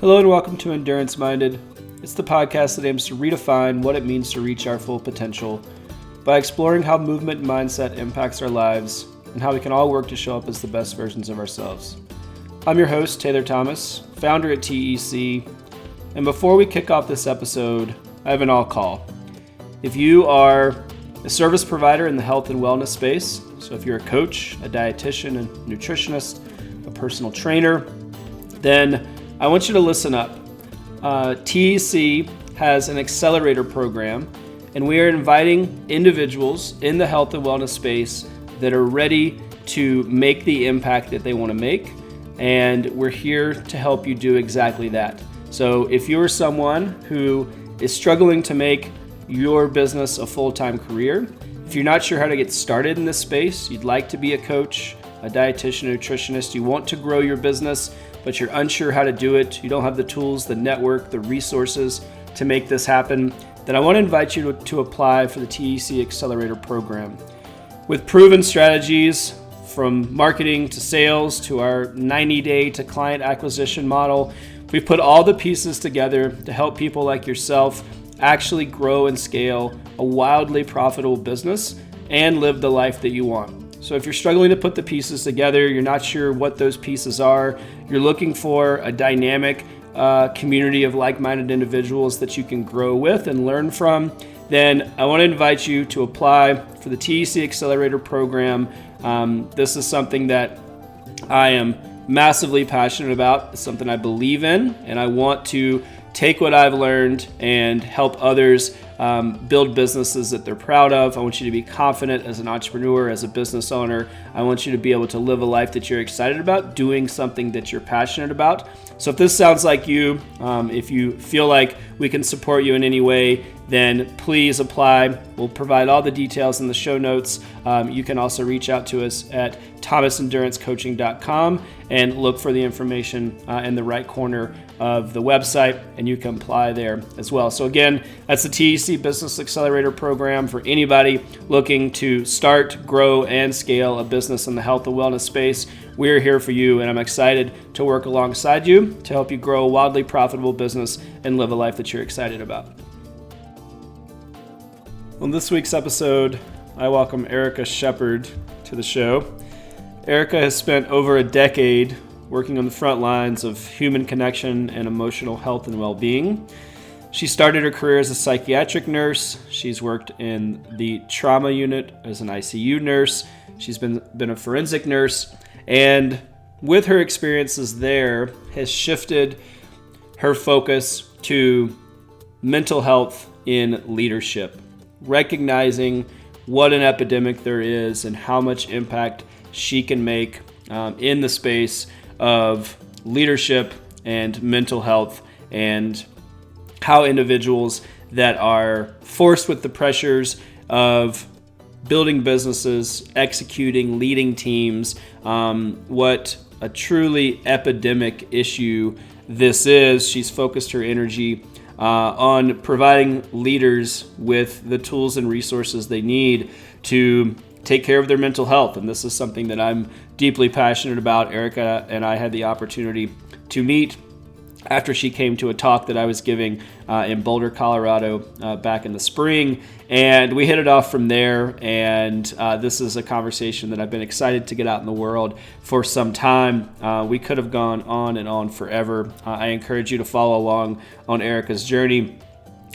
Hello and welcome to Endurance Minded. It's the podcast that aims to redefine what it means to reach our full potential by exploring how movement and mindset impacts our lives and how we can all work to show up as the best versions of ourselves. I'm your host, Taylor Thomas, founder at TEC, and before we kick off this episode, I have an all call. If you are a service provider in the health and wellness space, so if you're a coach, a dietitian, a nutritionist, a personal trainer, then I want you to listen up. TEC has an accelerator program, and we are inviting individuals in the health and wellness space that are ready to make the impact that they want to make, and we're here to help you do exactly that. So if you're someone who is struggling to make your business a full-time career, if you're not sure how to get started in this space, you'd like to be a coach, a dietitian, nutritionist, you want to grow your business, but you're unsure how to do it, you don't have the tools, the network, the resources to make this happen, then I want to invite you to apply for the TEC Accelerator Program. With proven strategies from marketing to sales to our 90-day to client acquisition model, we've put all the pieces together to help people like yourself actually grow and scale a wildly profitable business and live the life that you want. So if you're struggling to put the pieces together, you're not sure what those pieces are, you're looking for a dynamic community of like-minded individuals that you can grow with and learn from, then I want to invite you to apply for the TEC Accelerator Program. This is something that I am massively passionate about. It's something I believe in, and I want to take what I've learned and help others build businesses that they're proud of. I want you to be confident as an entrepreneur, as a business owner. I want you to be able to live a life that you're excited about, doing something that you're passionate about. So if this sounds like you, if you feel like we can support you in any way, then please apply. We'll provide all the details in the show notes. You can also reach out to us at thomasendurancecoaching.com and look for the information in the right corner of the website, and you can apply there as well. So again, that's the TEC Business Accelerator Program for anybody looking to start, grow, and scale a business in the health and wellness space. We're here for you, and I'm excited to work alongside you to help you grow a wildly profitable business and live a life that you're excited about. On this week's episode, I welcome Erika Shepard to the show. Erika has spent over a decade working on the front lines of human connection and emotional health and well-being. She started her career as a psychiatric nurse. She's worked in the trauma unit as an ICU nurse. She's been a forensic nurse, and with her experiences there has shifted her focus to mental health in leadership, recognizing what an epidemic there is and how much impact she can make in the space of leadership and mental health, and how individuals that are forced with the pressures of building businesses, executing, leading teams, what a truly epidemic issue this is. She's focused her energy on providing leaders with the tools and resources they need to take care of their mental health. And this is something that I'm deeply passionate about. Erika and I had the opportunity to meet after she came to a talk that I was giving in Boulder, Colorado back in the spring. And we hit it off from there. And this is a conversation that I've been excited to get out in the world for some time. We could have gone on and on forever. I encourage you to follow along on Erika's journey.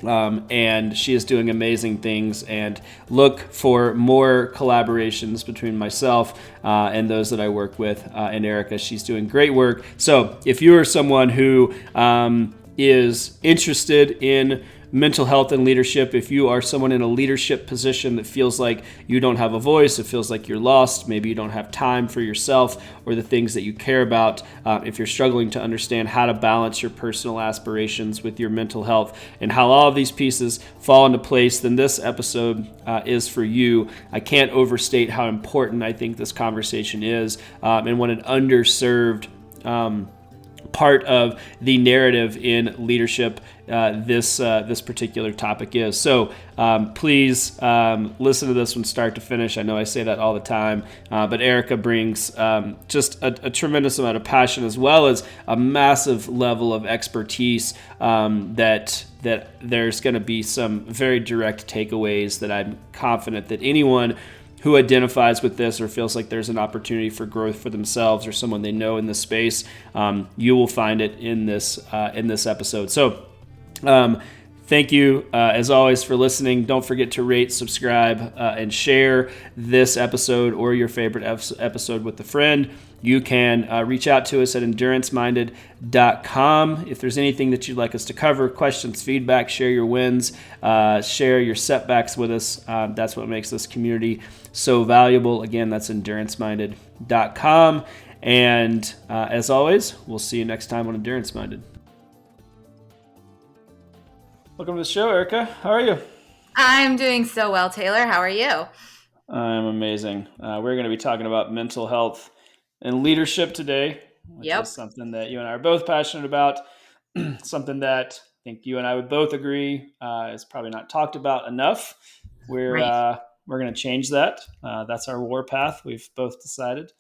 And she is doing amazing things, and look for more collaborations between myself and those that I work with and Erika. She's doing great work. So if you are someone who is interested in mental health and leadership, if you are someone in a leadership position that feels like you don't have a voice, it feels like you're lost, maybe you don't have time for yourself or the things that you care about, if you're struggling to understand how to balance your personal aspirations with your mental health and how all of these pieces fall into place, then this episode is for you. I can't overstate how important I think this conversation is, and what an underserved part of the narrative in leadership this particular topic is. So please listen to this from start to finish. I know I say that all the time, but Erika brings just a tremendous amount of passion, as well as a massive level of expertise that there's going to be some very direct takeaways that I'm confident that anyone who identifies with this or feels like there's an opportunity for growth for themselves or someone they know in this space, you will find it in this episode. So thank you, as always, for listening. Don't forget to rate, subscribe, and share this episode or your favorite episode with a friend. You can reach out to us at enduranceMinded.com. If there's anything that you'd like us to cover, questions, feedback, share your wins, share your setbacks with us. That's what makes this community so valuable. Again, that's EnduranceMinded.com. And as always, we'll see you next time on Endurance Minded. Welcome to the show, Erika. How are you? I'm doing so well, Taylor. How are you? I'm amazing. We're going to be talking about mental health and leadership today, which is something that you and I are both passionate about, something that I think you and I would both agree is probably not talked about enough. We're going to change that. That's our warpath. We've both decided.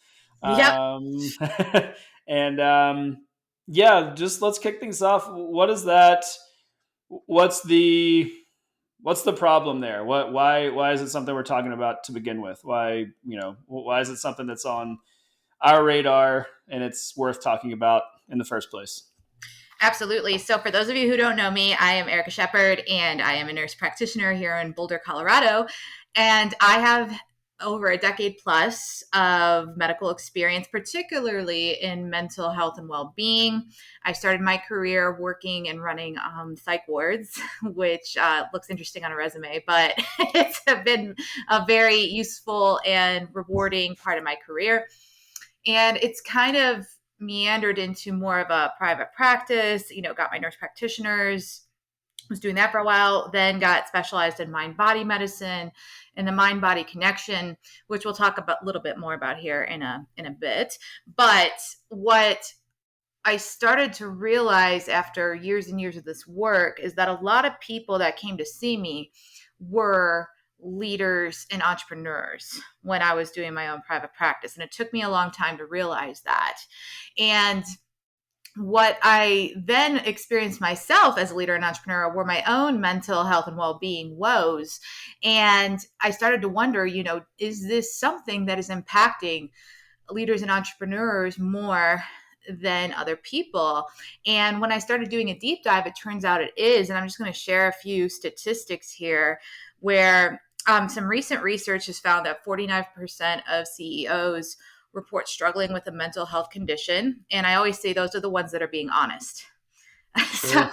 Just let's kick things off. What is that? What's the problem there? Why is it something we're talking about to begin with? Why is it something that's on our radar and it's worth talking about in the first place? Absolutely. So for those of you who don't know me, I am Erika Shepard, and I am a nurse practitioner here in Boulder, Colorado. And I have over a decade plus of medical experience, particularly in mental health and well-being. I started my career working and running psych wards, which looks interesting on a resume, but it's been a very useful and rewarding part of my career. And it's kind of meandered into more of a private practice, got my nurse practitioners, was doing that for a while, then got specialized in mind-body medicine and the mind-body connection, which we'll talk about a little bit more about here in a bit. But what I started to realize after years and years of this work is that a lot of people that came to see me were leaders and entrepreneurs when I was doing my own private practice. And it took me a long time to realize that. And what I then experienced myself as a leader and entrepreneur were my own mental health and well-being woes. And I started to wonder, is this something that is impacting leaders and entrepreneurs more than other people? And when I started doing a deep dive, it turns out it is. And I'm just going to share a few statistics here where some recent research has found that 49% of CEOs report struggling with a mental health condition. And I always say those are the ones that are being honest. Sure.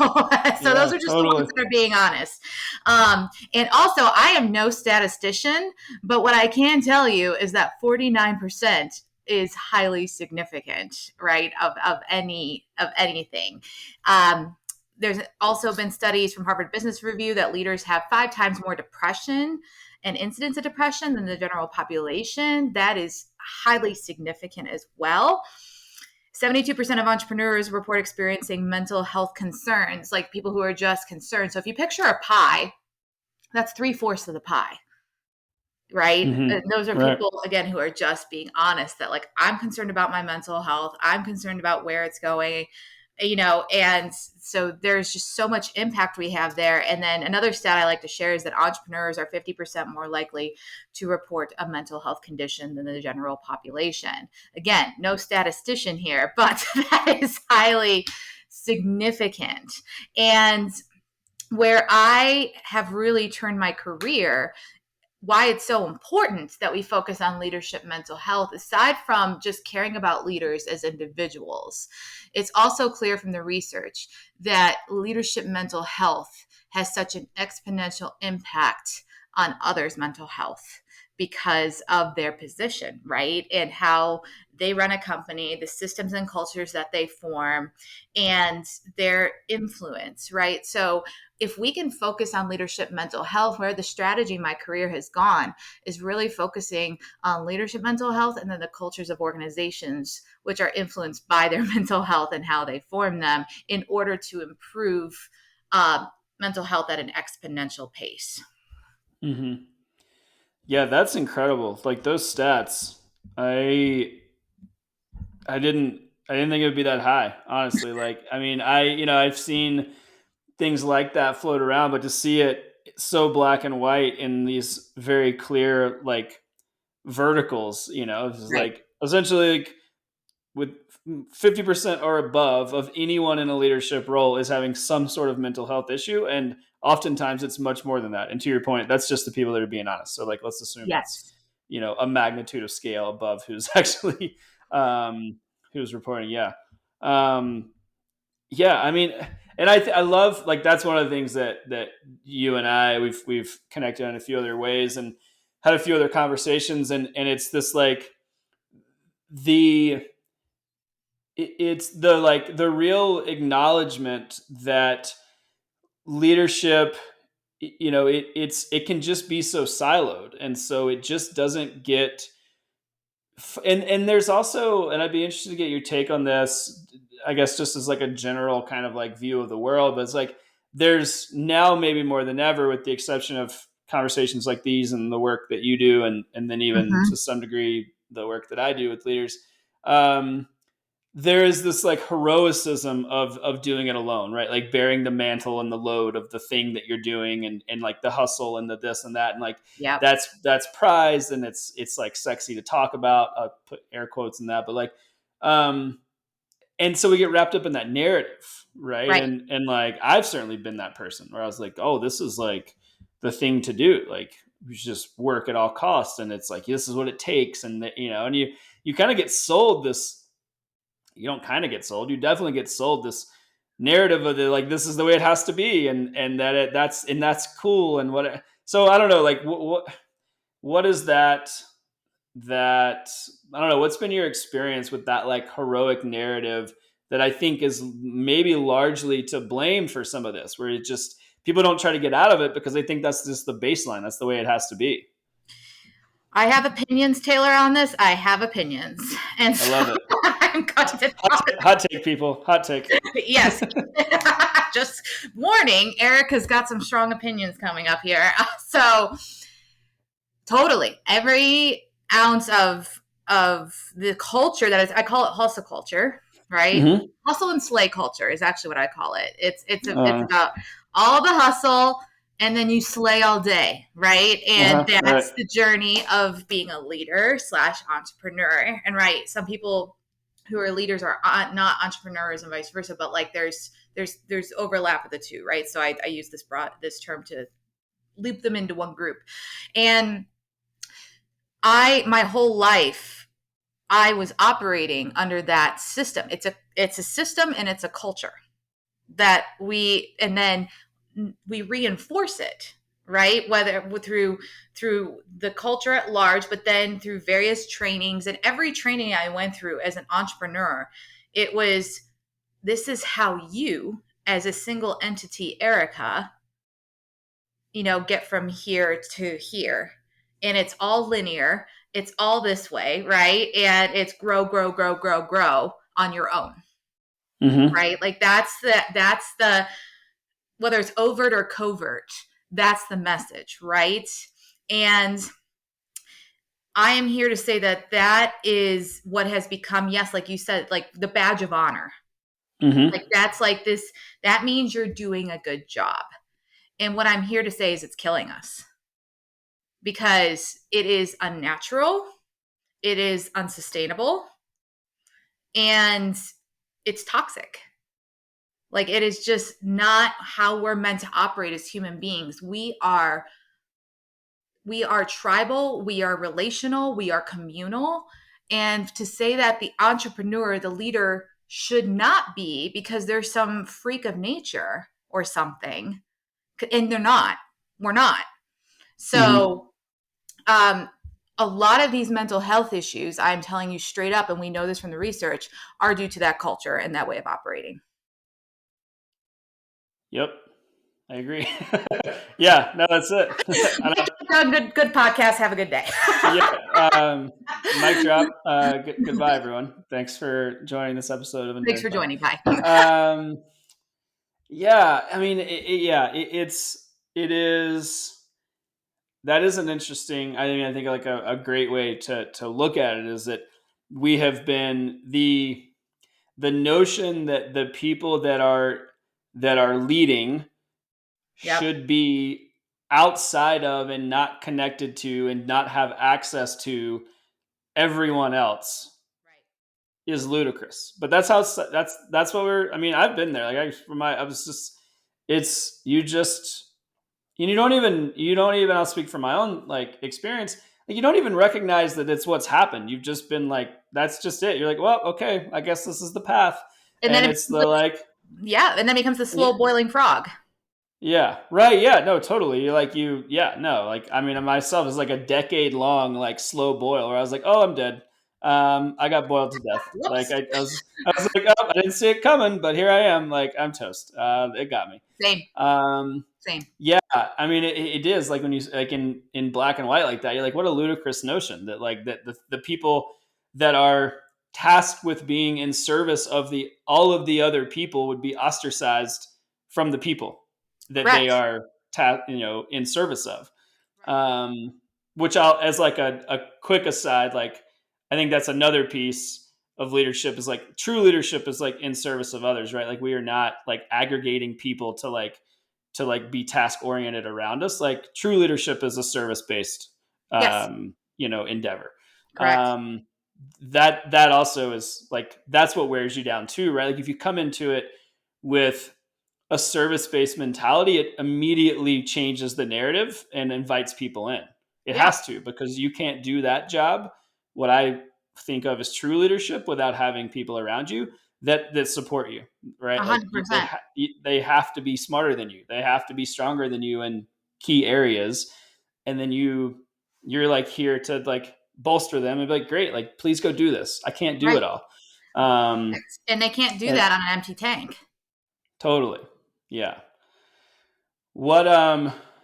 So those are just the ones that are being honest. And also, I am no statistician, but what I can tell you is that 49% is highly significant, right? Of anything. There's also been studies from Harvard Business Review that leaders have 5 times more depression and incidence of depression than the general population. That is highly significant as well. 72% of entrepreneurs report experiencing mental health concerns, like people who are just concerned. So if you picture a pie, that's 3/4 of the pie, right? Mm-hmm. And those are people, again, who are just being honest that, like, I'm concerned about my mental health. I'm concerned about where it's going. And so there's just so much impact we have there. And then another stat I like to share is that entrepreneurs are 50% more likely to report a mental health condition than the general population. Again, no statistician here, but that is highly significant. And where I have really turned my career, why it's so important that we focus on leadership mental health, aside from just caring about leaders as individuals, it's also clear from the research that leadership mental health has such an exponential impact on others' mental health. because of their position, right? And how they run a company, the systems and cultures that they form, and their influence, right? So if we can focus on leadership mental health, where the strategy my career has gone is really focusing on leadership mental health and then the cultures of organizations, which are influenced by their mental health and how they form them in order to improve mental health at an exponential pace. Mm-hmm. Yeah, that's incredible. Like those stats, I I didn't think it would be that high, honestly. Like, I mean, I've seen things like that float around, but to see it so black and white in these very clear like verticals, it's Right. like essentially like with 50% or above of anyone in a leadership role is having some sort of mental health issue, and oftentimes it's much more than that. And to your point, that's just the people that are being honest. So like let's assume it's Yes. a magnitude of scale above who's actually who's reporting. Um I mean, and I love, like, that's one of the things that you and I, we've connected in a few other ways and had a few other conversations, and it's this like the it's the like the real acknowledgement that leadership, it can just be so siloed, and so it just doesn't get. And there's also, and I'd be interested to get your take on this, I guess, just as like a general kind of like view of the world. But it's like there's now maybe more than ever, with the exception of conversations like these and the work that you do, and then even Mm-hmm. to some degree the work that I do with leaders. Um, there is this like heroicism of doing it alone, right? Like bearing the mantle and the load of the thing that you're doing, and like the hustle and the this and that, and like Yep. that's prized, and it's like sexy to talk about. I'll put air quotes in that, but like, um, and so we get wrapped up in that narrative, right? Right. And like I've certainly been that person where I was like, oh, this is like the thing to do. Like you should just work at all costs, and it's like this is what it takes, and and you kind of get sold this. You don't kind of get sold. You definitely get sold this narrative of the like this is the way it has to be, and that that's cool, and what. So I don't know, like what is that I don't know, what's been your experience with that like heroic narrative that I think is maybe largely to blame for some of this, where it just people don't try to get out of it because they think that's just the baseline, that's the way it has to be. I have opinions, Taylor, on this. I have opinions. And I so love it. I'm going to talk. Hot take, people. Hot take. Yes. Just warning, Erica's got some strong opinions coming up here. So totally. Every ounce of the culture that is, I call it hustle culture, right? Mm-hmm. Hustle and slay culture is actually what I call it. It's Uh, about all the hustle and then you slay all day, right? And right. that's the journey of being a leader slash entrepreneur. And right, some people who are leaders are not entrepreneurs and vice versa, but like there's overlap of the two, right? So I use this term to loop them into one group. And my whole life, I was operating under that system. It's a system and it's a culture that and then we reinforce it, right? Whether through the culture at large, but then through various trainings. And every training I went through as an entrepreneur, it was, this is how you, as a single entity, Erika, get from here to here. And it's all linear. It's all this way, right? And it's grow, grow, grow, grow, grow on your own, Mm-hmm. right? Like that's the whether it's overt or covert, that's the message, right? And I am here to say that is what has become, yes, like you said, like the badge of honor. Mm-hmm. Like that's like this, that means you're doing a good job. And what I'm here to say is it's killing us because it is unnatural, it is unsustainable, and it's toxic. Like it is just not how we're meant to operate as human beings. We are tribal, we are relational, we are communal. And to say that the entrepreneur, the leader should not be because there's some freak of nature or something, and they're not. We're not. Mm-hmm. So a lot of these mental health issues, I'm telling you straight up, and we know this from the research, are due to that culture and that way of operating. Yep. I agree. Yeah, no, that's it. Good podcast. Have a good day. Yeah. Mic drop. Goodbye, everyone. Thanks for joining this episode of Thanks Endurance for Pod. joining. Bye. Yeah, I mean, it is. That is an interesting. I think like a great way to look at it is that we have been the notion that the people that are leading Yep. should be outside of and not connected to and not have access to everyone else is ludicrous. But that's how that's what we're. I mean, I've been there. Like I was just. It's you just. And you don't even. I'll speak from my own like experience. Like, you don't even recognize that it's what's happened. You've just been like, that's just it. You're like, well, okay, I guess this is the path. And And then it's the like, and then becomes the yeah, slow boiling frog. yeah, right. Yeah, no, totally. You're like, yeah, no, like, I mean, myself is like a decade long, like slow boil where I was like, oh, I'm dead. I got boiled to death. Like, Whoops. I was like, oh, I didn't see it coming, but here I am. Like, I'm toast. It got me. Same. Um, Same. yeah, I mean, it is like when you like in black and white like that. You're like, what a ludicrous notion that like that the people that are tasked with being in service of the all of the other people would be ostracized from the people that they Correct. are in service of. Right. Which I'll as like a quick aside, like I think that's another piece of leadership is like true leadership is like in service of others, right? Like we are not like aggregating people to like be task oriented around us. Like true leadership is a service based, Yes. endeavor. Correct. Um, that also is like, that's what wears you down too, right? Like if you come into it with a service based mentality, it immediately changes the narrative and invites people in. It Yeah. has to, because you can't do that job. What I think of as true leadership without having people around you that support you, right? Like 100%. they have to be smarter than you. They have to be stronger than you in key areas, and then you're like here to like bolster them and be like, great, like please go do this. I can't do Right. it all. Um, And they can't do and that on an empty tank. totally, yeah. What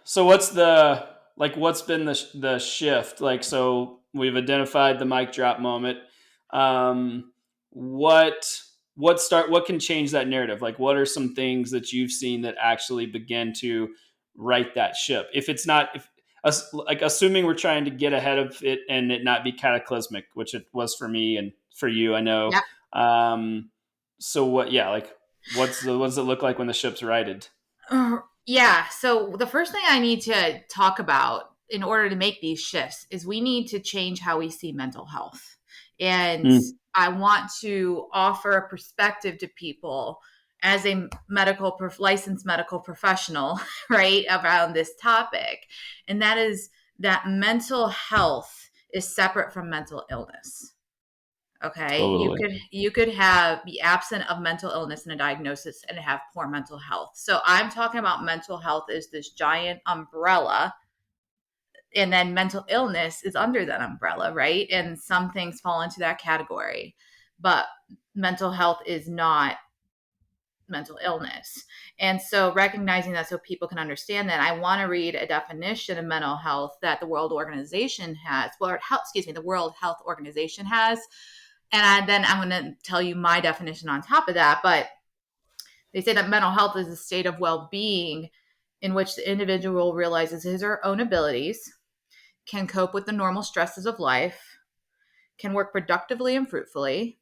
so what's the like what's been the shift? Like, so we've identified the mic drop moment. Um what what can change that narrative? Like what are some things that you've seen that actually begin to right that ship? If it's not if like assuming we're trying to get ahead of it and it not be cataclysmic, which it was for me and for you, I know. Yeah. So like what does it look like when the ship's righted? Yeah. So the first thing I need to talk about in order to make these shifts is we need to change how we see mental health. And Mm, I want to offer a perspective to people as a licensed medical professional, right, around this topic. And that is that mental health is separate from mental illness. Okay, totally. you could have be absent of mental illness and a diagnosis and have poor mental health. So I'm talking about mental health is this giant umbrella, and then mental illness is under that umbrella, right? And some things fall into that category, but mental health is not mental illness. And so recognizing that so people can understand that, I want to read a definition of mental health that the World Organization has, the World Health Organization has. And then I'm going to tell you my definition on top of that. But they say that mental health is a state of well-being in which the individual realizes his or her own abilities, can cope with the normal stresses of life, can work productively and fruitfully,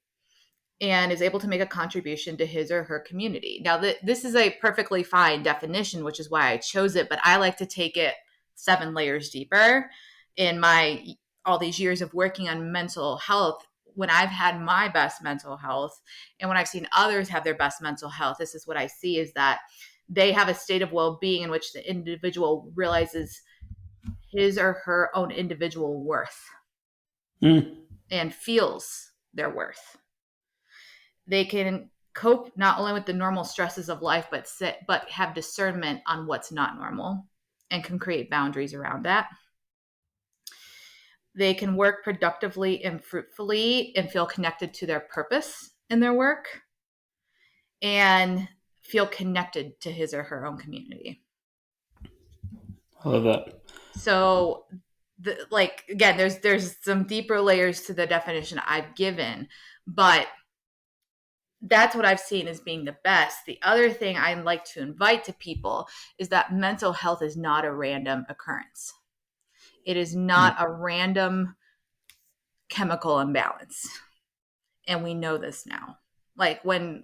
and is able to make a contribution to his or her community. Now, this is a perfectly fine definition, which is why I chose it, but I like to take it 7 layers deeper. In my all these years of working on mental health, when I've had my best mental health and when I've seen others have their best mental health, this is what I see is that they have a state of well-being in which the individual realizes his or her own individual worth Mm, and feels their worth. They can cope not only with the normal stresses of life, but have discernment on what's not normal and can create boundaries around that. they can work productively and fruitfully and feel connected to their purpose in their work and feel connected to his or her own community. I love that. So again, there's some deeper layers to the definition I've given, but that's what I've seen as being the best. The other thing I like to invite to people is that mental health is not a random occurrence. It is not a random chemical imbalance. And we know this now. Like when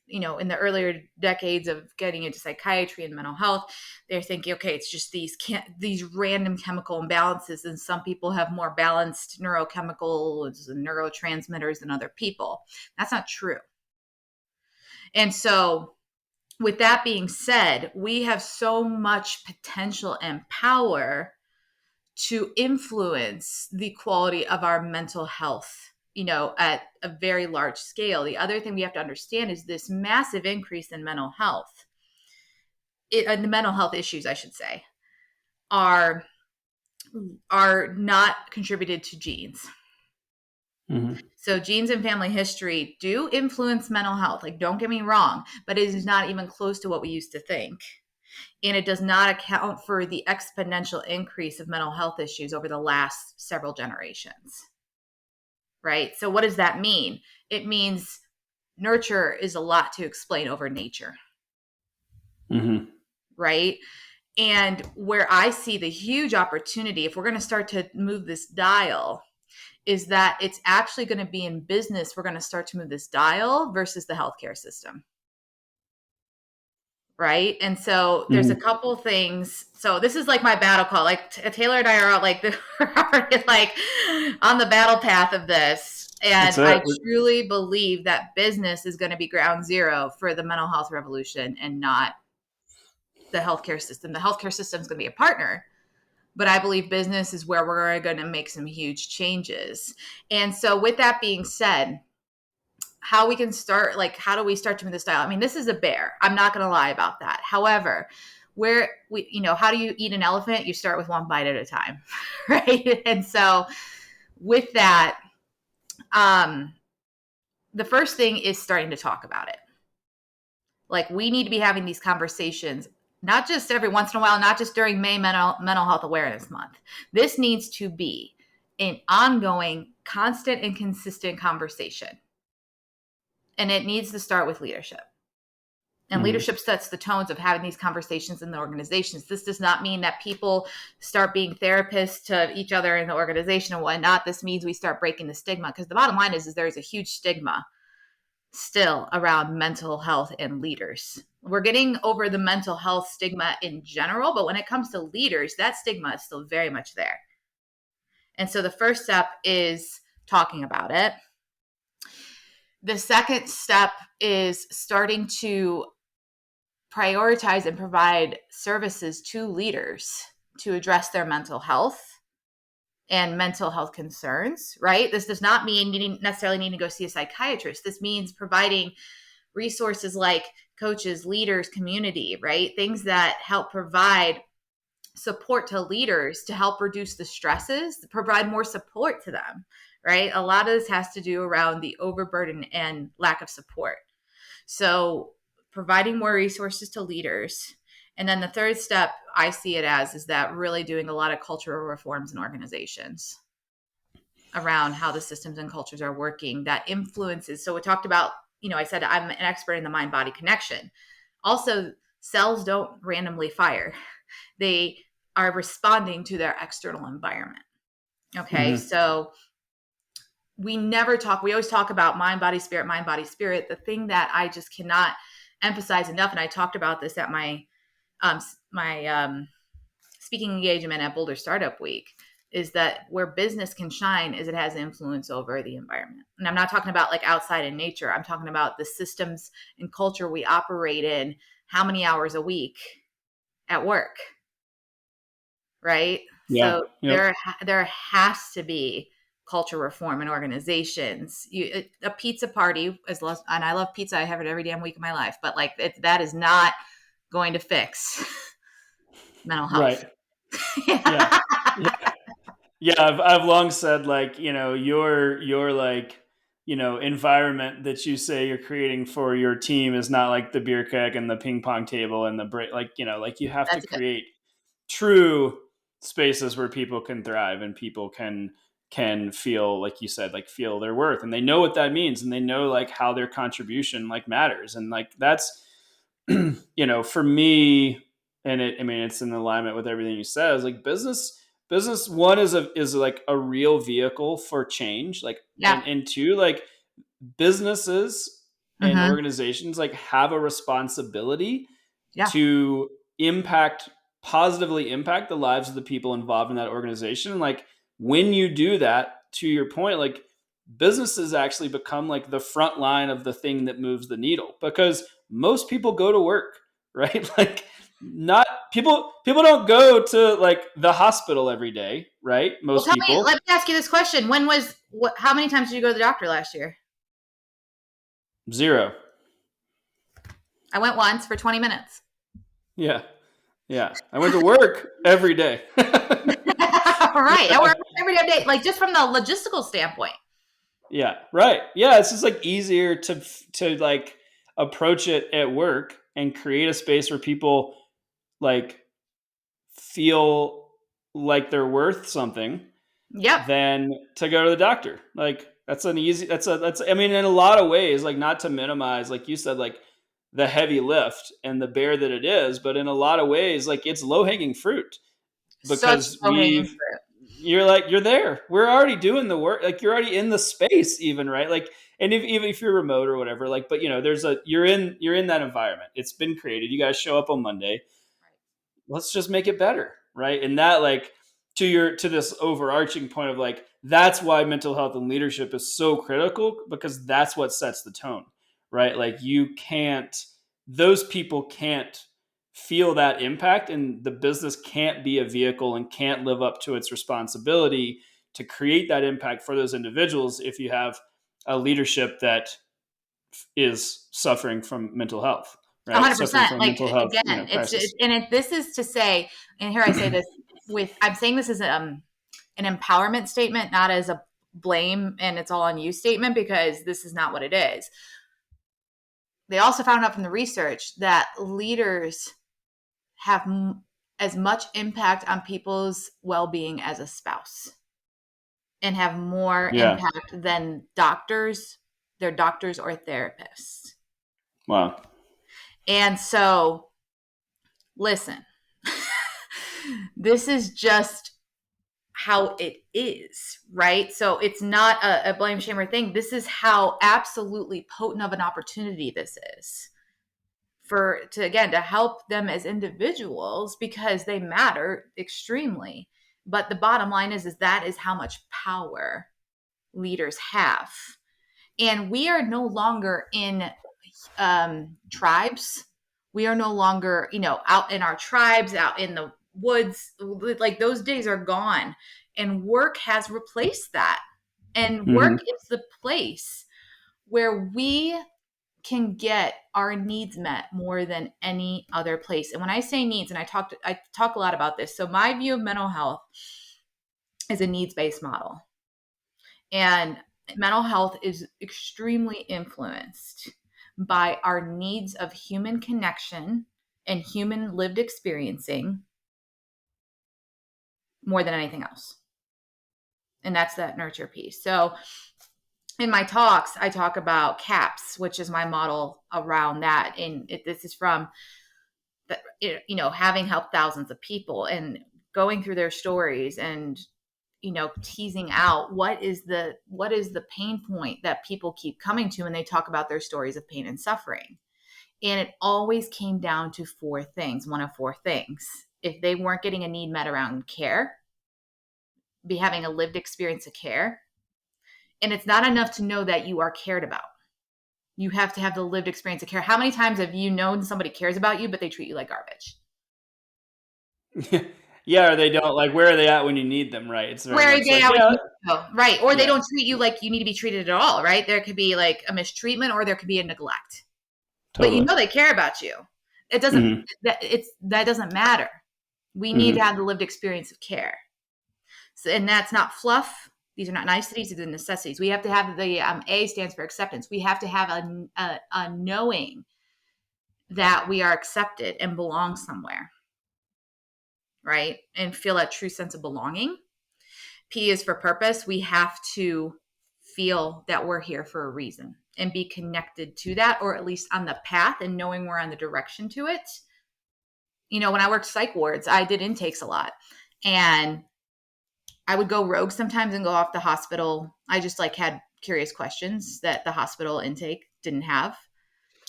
in the earlier decades of getting into psychiatry and mental health, they're thinking, okay, it's just these random chemical imbalances, and some people have more balanced neurochemicals and neurotransmitters than other people. That's not true. And so with that being said, we have so much potential and power to influence the quality of our mental health, at a very large scale. The other thing we have to understand is this massive increase in mental health, the mental health issues, I should say, are not contributed to genes. Mm-hmm. So genes and family history do influence mental health. Like, don't get me wrong, but it is not even close to what we used to think. And it does not account for the exponential increase of mental health issues over the last several generations. Right? So what does that mean? It means nurture is a lot to explain over nature. Mm-hmm. Right? And where I see the huge opportunity, if we're going to start to move this dial, is that it's actually going to be in business. We're going to start to move this dial versus the healthcare system. Right. And so there's a couple things. So this is like my battle call. Like Taylor and I are already like on the battle path of this. And I truly believe that business is going to be ground zero for the mental health revolution and not the healthcare system. The healthcare system is going to be a partner, but I believe business is where we're going to make some huge changes. And so with that being said, how we can start, how do we start to move this dial? I mean, this is a bear. I'm not going to lie about that. However, how do you eat an elephant? You start with one bite at a time, right? And so with that, the first thing is starting to talk about it. Like, we need to be having these conversations, not just every once in a while, not just during May Mental Health Awareness Month. This needs to be an ongoing, constant, and consistent conversation. And it needs to start with leadership. And leadership sets the tones of having these conversations in the organizations. This does not mean that people start being therapists to each other in the organization and whatnot. This means we start breaking the stigma, because the bottom line is there's a huge stigma still around mental health and leaders. We're getting over the mental health stigma in general, but when it comes to leaders, that stigma is still very much there. And so the first step is talking about it. The second step is starting to prioritize and provide services to leaders to address their mental health and mental health concerns, right? This does not mean you necessarily need to go see a psychiatrist. This means providing resources like coaches, leaders, community, right? Things that help provide support to leaders to help reduce the stresses, provide more support to them. Right? A lot of this has to do around the overburden and lack of support. So providing more resources to leaders. And then the third step I see it as is that really doing a lot of cultural reforms in organizations around how the systems and cultures are working that influences. So we talked about, I said I'm an expert in the mind-body connection. Also, cells don't randomly fire. They are responding to their external environment. Okay, so we always talk about mind, body, spirit, mind, body, spirit. The thing that I just cannot emphasize enough, and I talked about this at my speaking engagement at Boulder Startup Week, is that where business can shine is it has influence over the environment. And I'm not talking about like outside in nature. I'm talking about the systems and culture we operate in, how many hours a week at work, right? Yeah. So there has to be culture reform in organizations. A pizza party and I love pizza. I have it every damn week of my life, but that is not going to fix mental health. Right. Yeah. Yeah, I've long said, like, your like, environment that you say you're creating for your team is not like the beer keg and the ping pong table and the break. Like, like you have to That's it. create true spaces where people can thrive and people can feel, like you said, like feel their worth, and they know what that means, and they know like how their contribution like matters, and like that's for me, and it's in alignment with everything you said. Is like business one is like a real vehicle for change, like, Yeah. and two, like businesses and Mm-hmm. organizations like have a responsibility Yeah. to positively impact the lives of the people involved in that organization. And like when you do that, to your point, like businesses actually become like the front line of the thing that moves the needle, because most people go to work, right? Like not people don't go to like the hospital every day, right? Well, Most people. let me ask you this question. How many times did you go to the doctor last year? Zero. I went once for 20 minutes. Yeah. Yeah. I went to work every day. Right. I work every day, like just from the logistical standpoint. Yeah. Right. Yeah. It's just like easier to like approach it at work and create a space where people like feel like they're worth something Yep. than to go to the doctor. Like I mean, in a lot of ways, like not to minimize, like you said, like the heavy lift and the bear that it is, but in a lot of ways, like it's low hanging fruit, Such because low-hanging fruit. you're there. We're already doing the work. Like you're already in the space even, right? Like, and even if you're remote or whatever, like, but you're in that environment. It's been created. You guys show up on Monday. Let's just make it better, right? And that, like, to this overarching point of like, that's why mental health and leadership is so critical, because that's what sets the tone, right? Like those people can't feel that impact, and the business can't be a vehicle and can't live up to its responsibility to create that impact for those individuals if you have a leadership that is suffering from mental health, right? Suffering 100%. from Like mental health, again, crisis. this is to say, and here I say this I'm saying this is an empowerment statement, not as a blame and it's all on you statement, because this is not what it is. They also found out from the research that leaders have as much impact on people's well-being as a spouse, and have more Yeah. impact than doctors, their doctors or therapists. Wow. And so, listen, this is just how it is, right? So it's not a blame, shame, or thing. This is how absolutely potent of an opportunity this is to help them as individuals, because they matter extremely. But the bottom line is that is how much power leaders have. And we are no longer in tribes. We are no longer, out in our tribes, out in the woods. Like those days are gone, and work has replaced that. And work is the place where we can get our needs met more than any other place. And when I say needs, and I talk a lot about this. So my view of mental health is a needs-based model. And mental health is extremely influenced by our needs of human connection and human lived experiencing more than anything else. And that's that nurture piece. So in my talks, I talk about CAPS, which is my model around that. And this is from, having helped thousands of people and going through their stories and, teasing out what is the pain point that people keep coming to when they talk about their stories of pain and suffering. And it always came down to one of four things. If they weren't getting a need met around care, be having a lived experience of care. And it's not enough to know that you are cared about. You have to have the lived experience of care. How many times have you known somebody cares about you, but they treat you like garbage? Yeah, or they don't, like, where are they at when you need them, right? It's very Where are much they like, at when yeah, you go? Right. Or they yeah, don't treat you like you need to be treated at all, right? There could be like a mistreatment, or there could be a neglect. But totally. they care about you. It doesn't that doesn't matter. We need to have the lived experience of care. And that's not fluff. These are not niceties. These are necessities. We have to have the A stands for acceptance. We have to have a knowing that we are accepted and belong somewhere, right? And feel that true sense of belonging. P is for purpose. We have to feel that we're here for a reason and be connected to that, or at least on the path and knowing we're on the direction to it. You know, when I worked psych wards, I did intakes a lot, and I would go rogue sometimes and go off the hospital. I just like had curious questions that the hospital intake didn't have.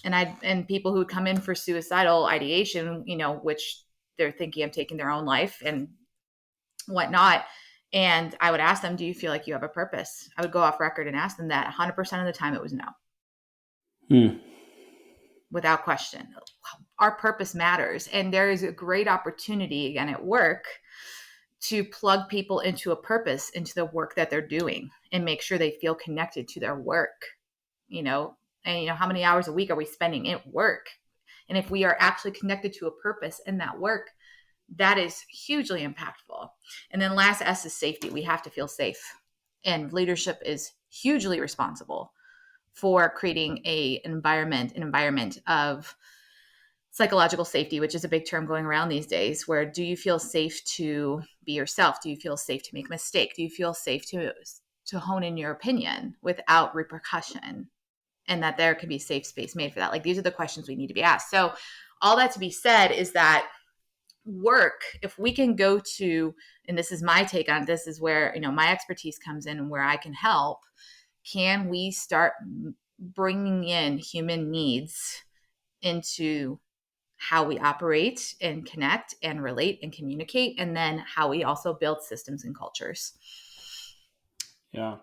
And people who would come in for suicidal ideation, you know, which they're thinking of taking their own life and whatnot. And I would ask them, do you feel like you have a purpose? I would go off record and ask them that. 100% of the time it was no. Without question. Our purpose matters. And there is a great opportunity, again, at work to plug people into a purpose, into the work that they're doing, and make sure they feel connected to their work, you know. And, you know, how many hours a week are we spending at work? And if we are actually connected to a purpose in that work, that is hugely impactful. And then last S is safety. We have to feel safe. And leadership is hugely responsible for creating an environment of psychological safety, which is a big term going around these days, where do you feel safe to be yourself? Do you feel safe to make a mistake? Do you feel safe to hone in your opinion without repercussion? And that there can be safe space made for that. Like, these are the questions we need to be asked. So all that to be said is that work, if we can go to, and this is my take on it, this is where, you know, my expertise comes in and where I can help, can we start bringing in human needs into how we operate and connect and relate and communicate, and then how we also build systems and cultures. Yeah.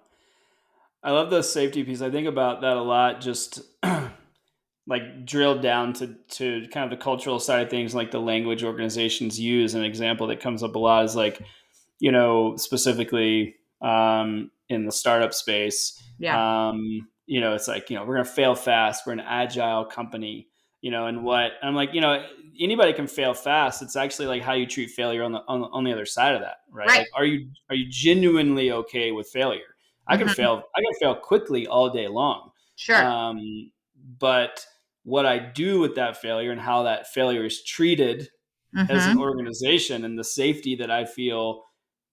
I love the safety piece. I think about that a lot, just like drilled down to kind of the cultural side of things, like the language organizations use. An example that comes up a lot is like, you know, specifically in the startup space, you know, it's like, you know, we're going to fail fast. We're an agile company, you know, and I'm like, you know, anybody can fail fast. It's actually like how you treat failure on the other side of that, right? Like, are you genuinely okay with failure? I can fail quickly all day long. Sure. But what I do with that failure and how that failure is treated as an organization, and the safety that I feel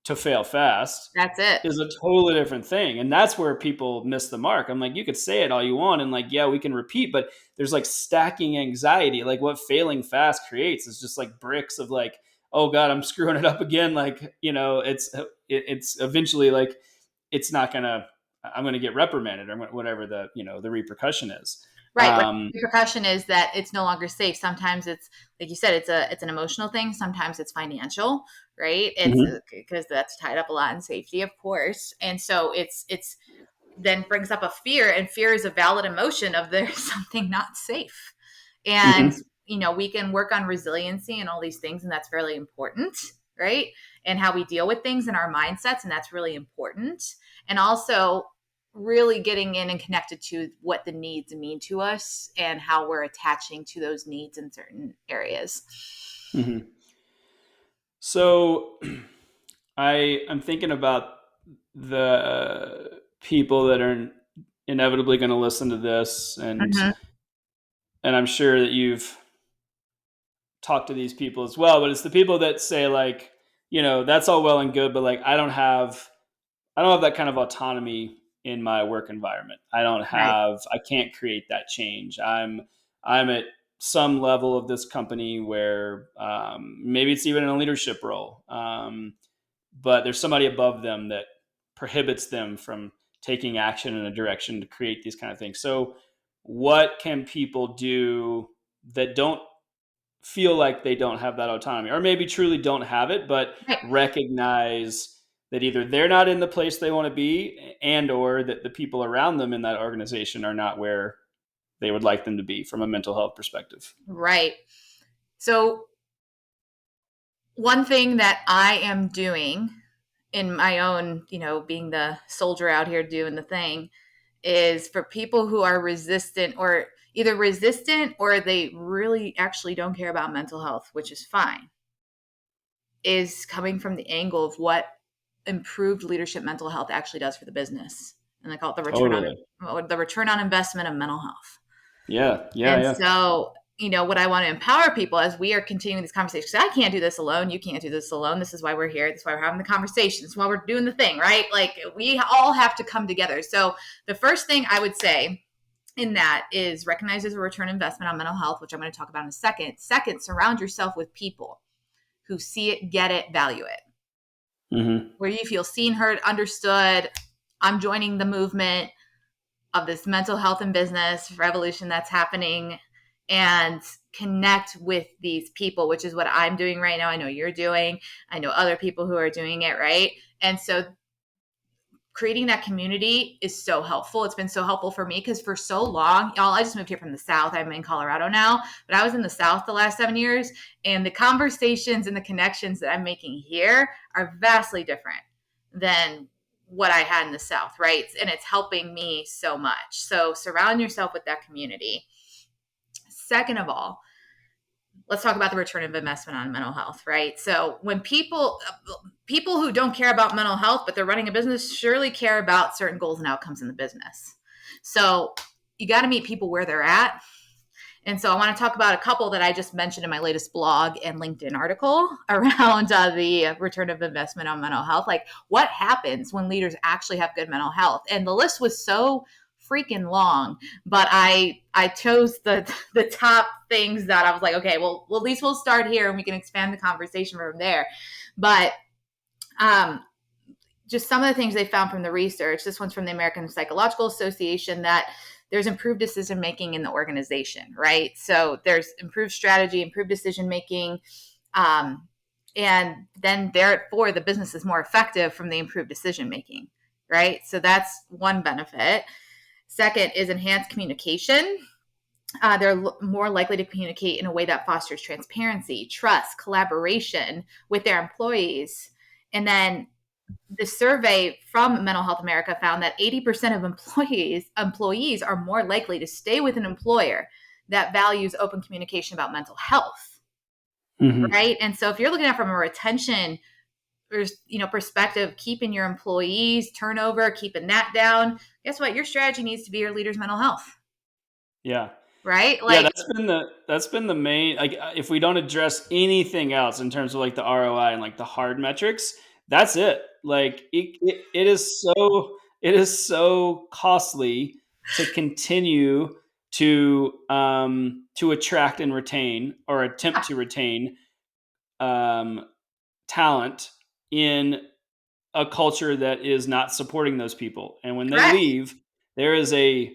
to fail fast, that's it, is a totally different thing. And that's where people miss the mark. I'm like, you could say it all you want, and like, yeah, we can repeat, but there's like stacking anxiety. Like, what failing fast creates is just like bricks of like, oh God, I'm screwing it up again. Like, you know, it's eventually like, it's not gonna, I'm gonna get reprimanded or whatever the, you know, the repercussion is. Right. The repercussion is that it's no longer safe. Sometimes it's, like you said, it's an emotional thing. Sometimes it's financial, right? It's because that's tied up a lot in safety, of course. And so it's then brings up a fear, and fear is a valid emotion of there's something not safe. And, you know, we can work on resiliency and all these things, and that's really important, right? And how we deal with things and our mindsets, and that's really important. And also really getting in and connected to what the needs mean to us and how we're attaching to those needs in certain areas. So I'm thinking about the people that are inevitably going to listen to this, and I'm sure that you've talked to these people as well, but it's the people that say like, you know, that's all well and good, but like, I don't have that kind of autonomy in my work environment. I can't create that change. I'm at some level of this company where maybe it's even in a leadership role, but there's somebody above them that prohibits them from taking action in a direction to create these kind of things. So what can people do that don't feel like they don't have that autonomy, or maybe truly don't have it, but recognize that either they're not in the place they want to be, and or that the people around them in that organization are not where they would like them to be from a mental health perspective? Right. So one thing that I am doing in my own, you know, being the soldier out here doing the thing, is for people who are resistant, or either resistant or they really actually don't care about mental health, which is fine, is coming from the angle of what improved leadership mental health actually does for the business. And they call it Totally. the return on investment of mental health. Yeah. And so, what I want to empower people as we are continuing these conversations, I can't do this alone. You can't do this alone. This is why we're here. This is why we're having the conversation. This is why we're doing the thing, right? Like, we all have to come together. So the first thing I would say in that is recognize as a return investment on mental health, which I'm going to talk about in a second. Second, surround yourself with people who see it, get it, value it. Mm-hmm. Where you feel seen, heard, understood. I'm joining the movement of this mental health and business revolution that's happening, and connect with these people, which is what I'm doing right now. I know you're doing. I know other people who are doing it, right? And so creating that community is so helpful. It's been so helpful for me because for so long, y'all, I just moved here from the South. I'm in Colorado now, but I was in the South the last 7 years. And the conversations and the connections that I'm making here are vastly different than what I had in the South, right? And it's helping me so much. So surround yourself with that community. Second of all, let's talk about the return of investment on mental health, right? So when people who don't care about mental health, but they're running a business, surely care about certain goals and outcomes in the business. So you got to meet people where they're at. And so I want to talk about a couple that I just mentioned in my latest blog and LinkedIn article around the return of investment on mental health. Like, what happens when leaders actually have good mental health? And the list was so freaking long, but I chose the top things that I was like, okay, well, at least we'll start here and we can expand the conversation from there. But just some of the things they found from the research. This one's from the American Psychological Association, that there's improved decision making in the organization, right? So there's improved strategy, improved decision making, and then therefore the business is more effective from the improved decision making, right? So that's one benefit. Second is enhanced communication. They're more likely to communicate in a way that fosters transparency, trust, collaboration with their employees. And then the survey from Mental Health America found that 80% of employees are more likely to stay with an employer that values open communication about mental health, right? And so if you're looking at it from a retention perspective, keeping your employees, turnover, keeping that down, guess what? Your strategy needs to be your leader's mental health. Yeah. Right? Like, that's been the main, like, if we don't address anything else in terms of like the ROI and like the hard metrics, that's it. Like it is so costly to continue to attract and retain, or attempt to retain talent in a culture that is not supporting those people. And when they leave, there is a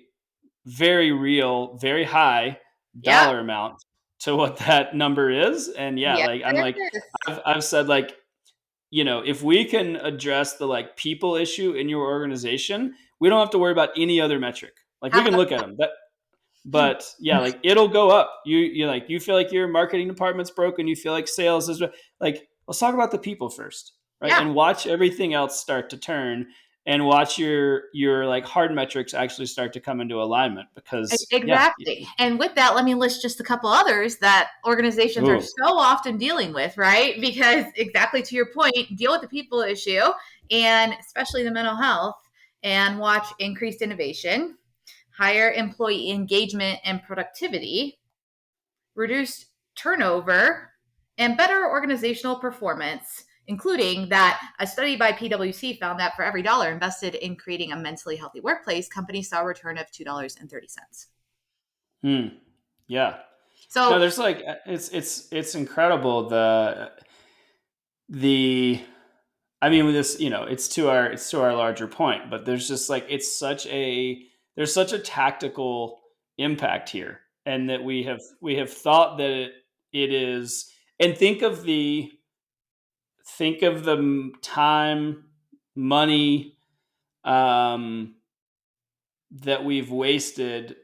very real, very high dollar amount to what that number is. And I've said, like, if we can address the like people issue in your organization, we don't have to worry about any other metric. Like, we can look at them. But yeah, like, it'll go up. You feel like your marketing department's broken. You feel like sales is like, let's talk about the people first, right? Yeah. And watch everything else start to turn, and watch your like hard metrics actually start to come into alignment, because exactly. Yeah. And with that, let me list just a couple others that organizations are so often dealing with, right? Because exactly to your point, deal with the people issue, and especially the mental health, and watch increased innovation, higher employee engagement and productivity, reduced turnover, and better organizational performance, including that a study by PwC found that for every dollar invested in creating a mentally healthy workplace, companies saw a return of $2.30. Yeah. So no, there's like, it's incredible. I mean, with this, it's to our larger point, but there's just like, there's such a tactical impact here, and that we have thought that it is, and think of the time, money, that we've wasted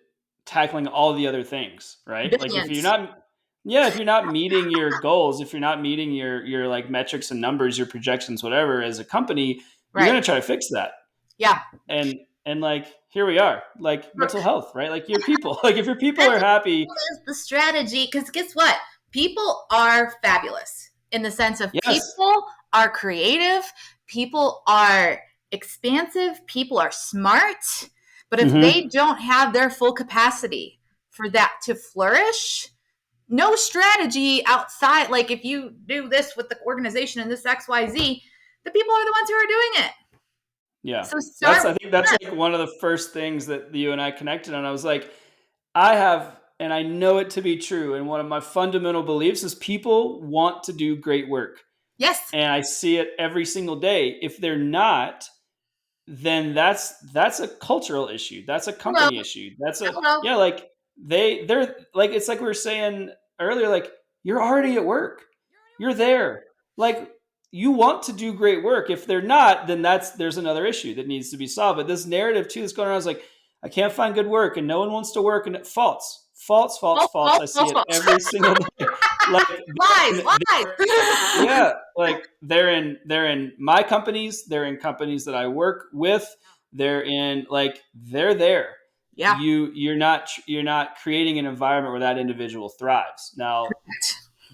tackling all the other things, right? Billions. Like, if you're not meeting your goals, if you're not meeting your like metrics and numbers, your projections, whatever, as a company, you're going to try to fix that. Yeah. And like, here we are, like, mental health, right? Like, your people, like, if your people are happy, that's the strategy. Because guess what? People are fabulous in the sense of people are creative. people are expansive, people are smart, but if Mm-hmm. they don't have their full capacity for that to flourish, no strategy outside, like if you do this with the organization and this XYZ, the people are the ones who are doing it. Yeah. So start I with think that's that. like one of the first things that you and I connected on. I was like, I have, and I know it to be true. And one of my fundamental beliefs is people want to do great work. Yes. And I see it every single day. If they're not, then that's a cultural issue. That's a Hello. company issue. That's a, Hello. yeah, like they're like, it's like we were saying earlier, like you're already at work. You're there. Like you want to do great work. If they're not, then there's another issue that needs to be solved. But this narrative too that's going around is like, I can't find good work and no one wants to work, and false. False, false, False, false. false, I see false, it false. every single day. Like Lies, lies. yeah, like they're in my companies, they're in companies that I work with, they're there. Yeah. You're not creating an environment where that individual thrives. Now,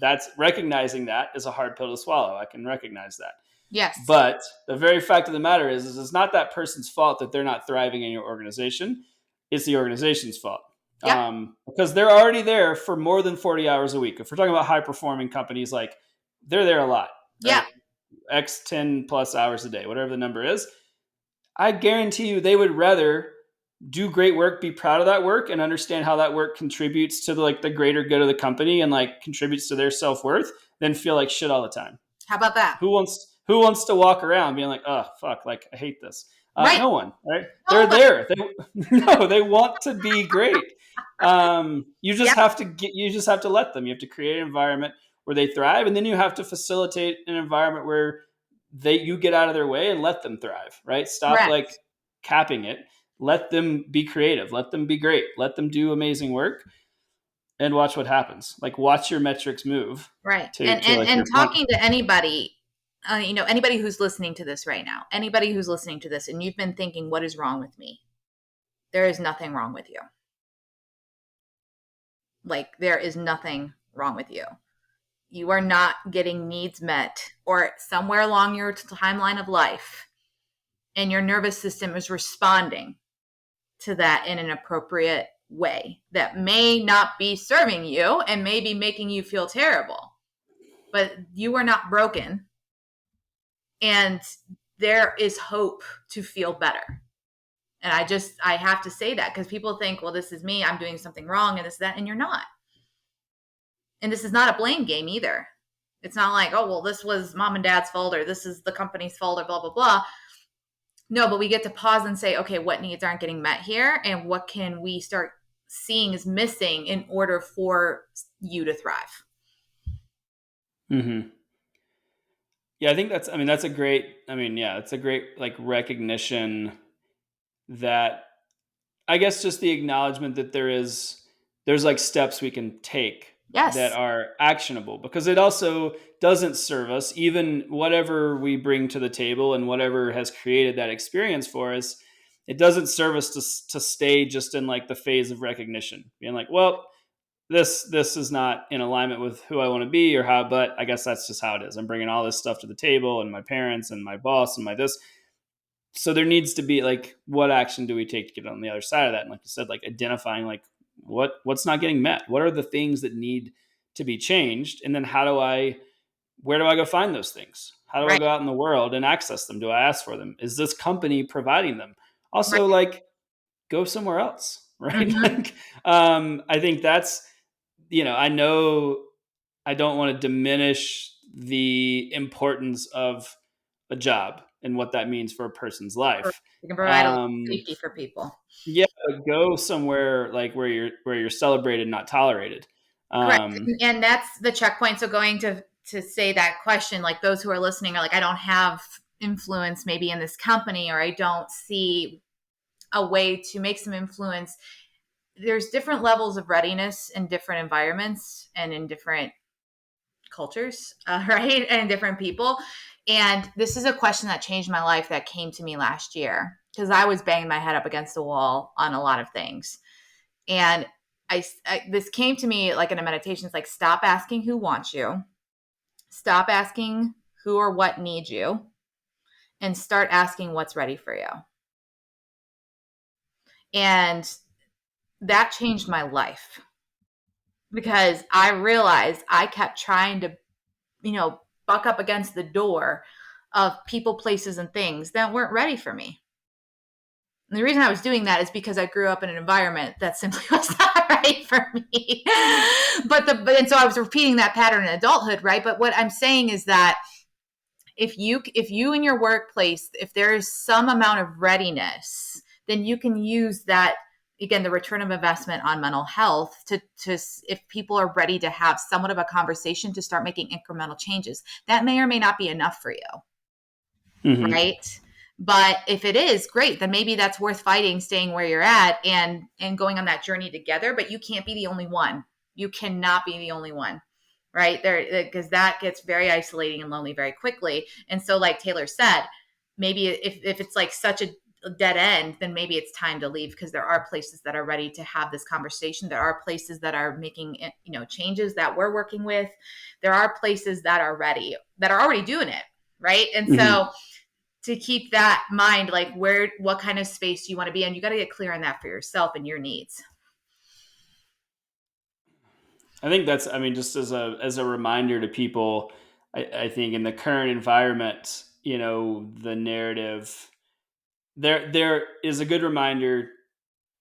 that's recognizing that is a hard pill to swallow. I can recognize that. Yes. But the very fact of the matter is it's not that person's fault that they're not thriving in your organization. It's the organization's fault. Yep. Because they're already there for more than 40 hours a week. If we're talking about high performing companies, like they're there a lot, Yeah. right? X 10 plus hours a day, whatever the number is. I guarantee you they would rather do great work, be proud of that work, and understand how that work contributes to the greater good of the company and like contributes to their self-worth than feel like shit all the time. How about that? Who wants to walk around being like, oh fuck, like I hate this? Right. No one, right? No, They're there. They want to be great. You just have to let them. You have to create an environment where they thrive, and then you have to facilitate an environment where you get out of their way and let them thrive, right? Stop Correct. like capping it. Let them be creative. Let them be great. Let them do amazing work, and watch what happens. Like watch your metrics move. Right. To And like and your talking to anybody, anybody who's listening to this right now, anybody who's listening to this, and you've been thinking, what is wrong with me? There is nothing wrong with you. Like there is nothing wrong with you. You are not getting needs met, or somewhere along your timeline of life, and your nervous system is responding to that in an appropriate way that may not be serving you and may be making you feel terrible. But you are not broken, and there is hope to feel better. And I have to say that because people think, well, this is me, I'm doing something wrong and this, that, and you're not. And this is not a blame game either. It's not like, oh, well, this was mom and dad's fault, or this is the company's fault, or blah, blah, blah. No, but we get to pause and say, okay, what needs aren't getting met here? And what can we start seeing is missing in order for you to thrive? Mm-hmm. Yeah, I think that's a great, it's a great like recognition that, I guess, just the acknowledgement that there's like steps we can take Yes. that are actionable, because it also doesn't serve us, even whatever we bring to the table and whatever has created that experience for us. It doesn't serve us to stay just in like the phase of recognition, being like, well, this is not in alignment with who I want to be or how, but I guess that's just how it is. I'm bringing all this stuff to the table, and my parents and my boss and my this. So there needs to be like, what action do we take to get on the other side of that? And like you said, like identifying like what's not getting met, what are the things that need to be changed, and then where do I go find those things? How do I go out in the world and access them? Do I ask for them? Is this company providing them? Also, like, go somewhere else, right? Mm-hmm. Like, I think that's, I know I don't want to diminish the importance of a job and what that means for a person's life. You can provide a little safety for people. Yeah, go somewhere like where you're celebrated, not tolerated. Correct. And that's the checkpoint. So going to say that question, like those who are listening are like, I don't have influence maybe in this company, or I don't see a way to make some influence. There's different levels of readiness in different environments and in different cultures, right? And different people. And this is a question that changed my life that came to me last year because I was banging my head up against the wall on a lot of things. And this came to me like in a meditation. It's like, stop asking who wants you. Stop asking who or what needs you. and start asking what's ready for you. And that changed my life, because I realized I kept trying to, buck up against the door of people, places, and things that weren't ready for me. And the reason I was doing that is because I grew up in an environment that simply was not right for me. And so I was repeating that pattern in adulthood, right? But what I'm saying is that if you in your workplace, if there is some amount of readiness, then you can use that, again, the return of investment on mental health to if people are ready to have somewhat of a conversation to start making incremental changes. That may or may not be enough for you, right? But if it is, great, then maybe that's worth fighting, staying where you're at and going on that journey together. But you can't be the only one. You cannot be the only one, right? There, because that gets very isolating and lonely very quickly. And so, like Taylor said, maybe if it's like such a dead end, then maybe it's time to leave, because there are places that are ready to have this conversation. There are places that are making, changes that we're working with. There are places that are ready, that are already doing it, right? And so to keep that mind, like what kind of space do you want to be in? You got to get clear on that for yourself and your needs. I think that's, just as a reminder to people, I think in the current environment, the narrative, there is a good reminder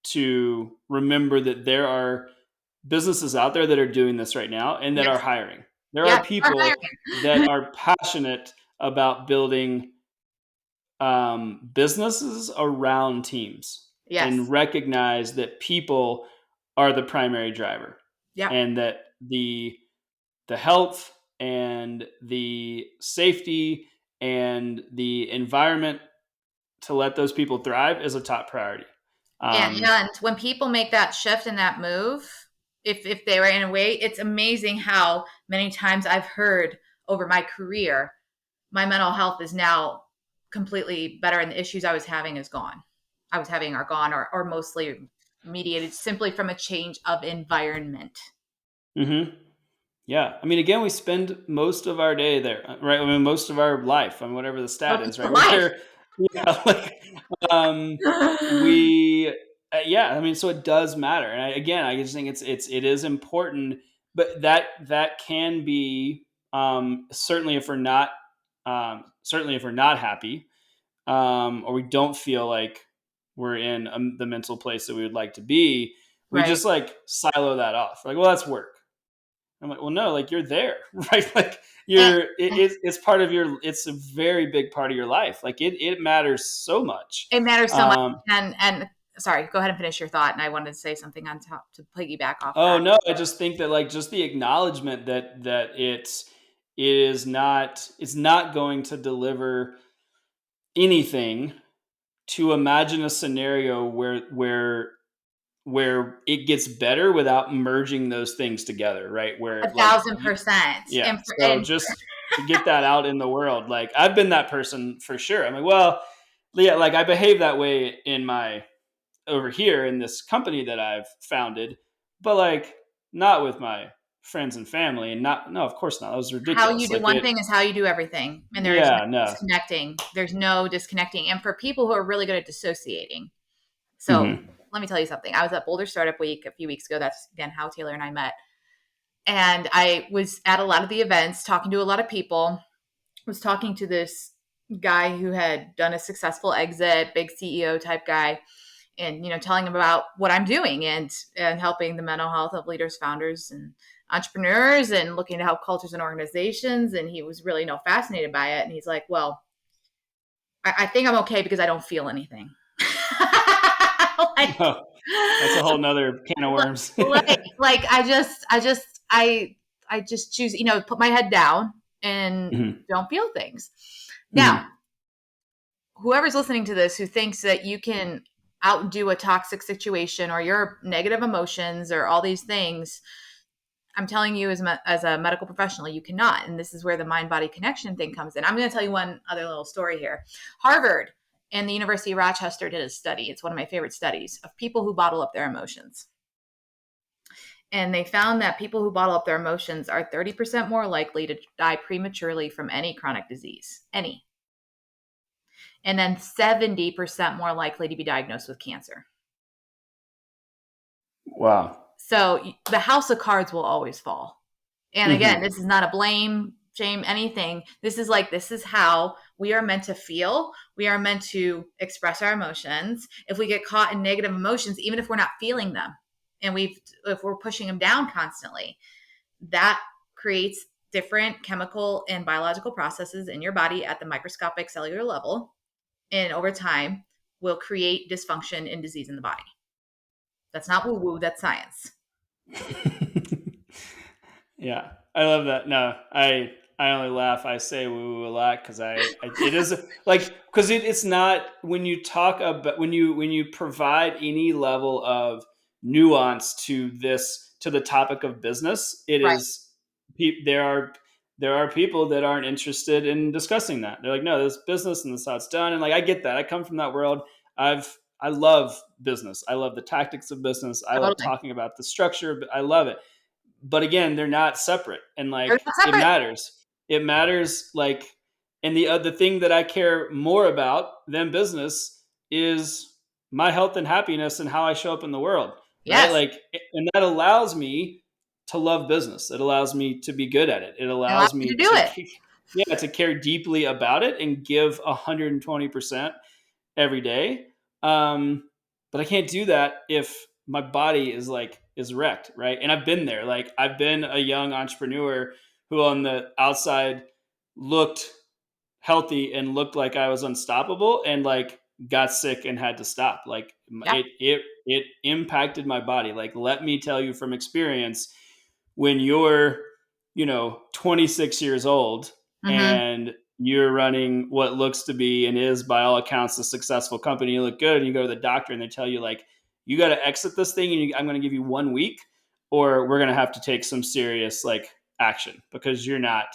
to remember that there are businesses out there that are doing this right now and that are hiring. There are people that are passionate about building businesses around teams and recognize that people are the primary driver, and that the health and the safety and the environment to let those people thrive is a top priority. And when people make that shift and that move, if they were in a way, it's amazing how many times I've heard over my career, my mental health is now completely better and the issues I was having are gone or mostly mediated simply from a change of environment. Yeah. Again, we spend most of our day there, right? Most of our life, whatever the stat is, right? We're there. Yeah. So it does matter. And I just think it is important, but that can be, certainly if we're not happy, or we don't feel like we're in the mental place that we would like to be, we just like silo that off. Like, well, that's work. I'm like, well, no, like you're there, right? Like it's part of it's a very big part of your life. Like it matters so much. It matters so much. And sorry, go ahead and finish your thought. And I wanted to say something on top to piggyback off. Oh, no, I just think that like just the acknowledgement that it's not going to deliver anything to imagine a scenario where it gets better without merging those things together, right? Where 1,000%. Yeah. So just to get that out in the world, like I've been that person for sure. I'm like, well, yeah, like I behave that way over here in this company that I've founded, but like not with my friends and family, and no, of course not. That was ridiculous. How you do one thing is how you do everything. And there's disconnecting. There's no disconnecting. And for people who are really good at dissociating. So let me tell you something. I was at Boulder Startup Week a few weeks ago. That's, again, how Taylor and I met. And I was at a lot of the events, talking to a lot of people. Was talking to this guy who had done a successful exit, big CEO type guy, and, telling him about what I'm doing and helping the mental health of leaders, founders, and entrepreneurs, and looking to help cultures and organizations. And he was really fascinated by it. And he's like, well, I think I'm okay because I don't feel anything. That's a whole nother can of worms. I just choose, put my head down and don't feel things. Now, whoever's listening to this who thinks that you can outdo a toxic situation or your negative emotions or all these things, I'm telling you as a medical professional, you cannot. And this is where the mind-body connection thing comes in. I'm going to tell you one other little story here. Harvard and the University of Rochester did a study. It's one of my favorite studies of people who bottle up their emotions. And they found that people who bottle up their emotions are 30% more likely to die prematurely from any chronic disease. Any. and then 70% more likely to be diagnosed with cancer. Wow. So the house of cards will always fall. And again, this is not a blame, shame, anything. This is how we are meant to feel. We are meant to express our emotions. If we get caught in negative emotions, even if we're not feeling them, and if we're pushing them down constantly, that creates different chemical and biological processes in your body at the microscopic cellular level. And over time will create dysfunction and disease in the body. That's not woo-woo, that's science. Yeah, I love that. No, I only laugh. I say woo a lot because it is like, because it's not, when you talk about, when you provide any level of nuance to the topic of business, it Right. is there are people that aren't interested in discussing that. They're like, no, this is business and this is how it's done. And like, I get that. I come from that world. I love business. I love the tactics of business. I love Totally. talking about the structure, but I love it. But again, they're not separate, and They're like not separate. it matters. Like, and the thing that I care more about than business is my health and happiness and how I show up in the world, right? Yes. Like, and that allows me to love business. It allows me to be good at it. It It allows allows you to me do it. to care deeply about it and give 120% every day. But I can't do that if my body is wrecked, right? And I've been there. Like, I've been a young entrepreneur who on the outside looked healthy and looked like I was unstoppable, and like got sick and had to stop. Like, Yeah. it impacted my body. Like, let me tell you from experience, when you're 26 years old Mm-hmm. and you're running what looks to be and is by all accounts a successful company, you look good, and you go to the doctor and they tell you like, you got to exit this thing, and I'm going to give you 1 week, or we're going to have to take some serious like action because you're not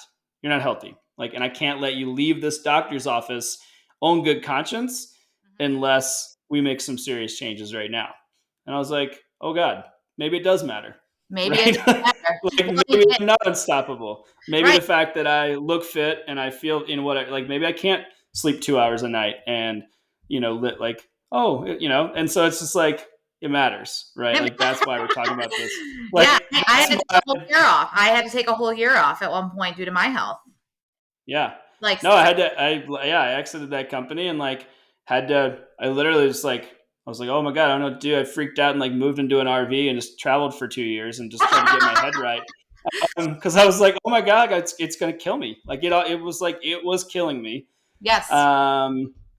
healthy. Like, and I can't let you leave this doctor's office on good conscience unless we make some serious changes right now. And I was like, oh God, maybe it does matter. Maybe it Right? doesn't matter. Like, Well, maybe I'm not unstoppable. Maybe right. the fact that I look fit and I feel in what like, maybe I can't sleep 2 hours a night and, like, oh, and so it's just like, it matters, right? Like, that's why we're talking about this. Yeah, Like, I that's had to take a whole year off. I had to take a whole year off at one point due to my health. yeah. Like, No, I exited that company and like I literally just like, I was like, oh my God, I don't know what to do. I freaked out and like moved into an RV and just traveled for 2 years and just tried to get my head right. Cause I was like, oh my God, it's going to kill me. Like, it was like, it was killing me. yes.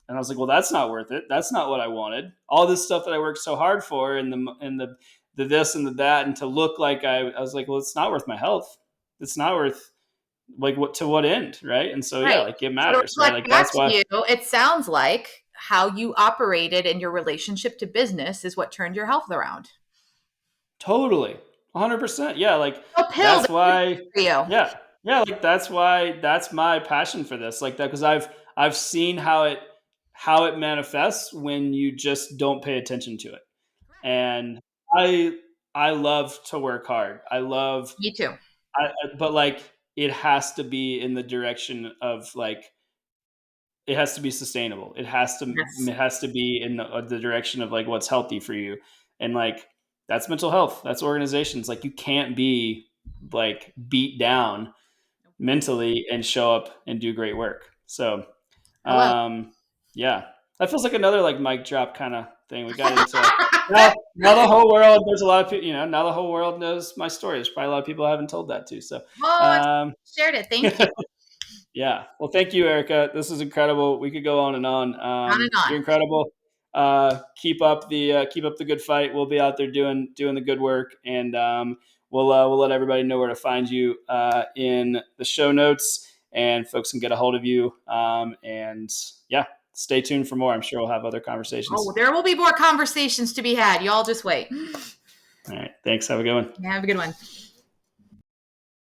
And I was like, well, that's not worth it. That's not what I wanted. All this stuff that I worked so hard for, and the this and the that, and to look like I was like, well, it's not worth my health. It's not worth, like, what end, right? And so yeah, Right. like, it So to matters, right? reflect Like, back that's to why. you, it sounds like how you operated in your relationship to business is what turned your health around. Totally, 100%. Yeah, like, A pill that's that works why. for you. Yeah, like, that's why, that's my passion for this, like that, because I've seen how it manifests when you just don't pay attention to it. And I I love to work hard. Me too. But like, it has to be in the direction of like, it has to be sustainable. Yes. It has to be in the direction of like what's healthy for you, and like, that's mental health. That's organizations. Like, you can't be like beat down mentally and show up and do great work. So, Hello. um, yeah, that feels like another like mic drop kind of thing. We got into now the whole world. There's a lot of people. Now the whole world knows my story. There's probably a lot of people I haven't told that to. So, Oh, um, shared it. Thank you. yeah. Well, thank you, Erica. This is incredible. We could go on and on. On and on. You're incredible. Keep up the good fight. We'll be out there doing the good work, and we'll let everybody know where to find you in the show notes, and folks can get a hold of you. And yeah, stay tuned for more. I'm sure we'll have other conversations. Oh, there will be more conversations to be had. Y'all just wait. All right. Thanks. Have a good one. Have a good one.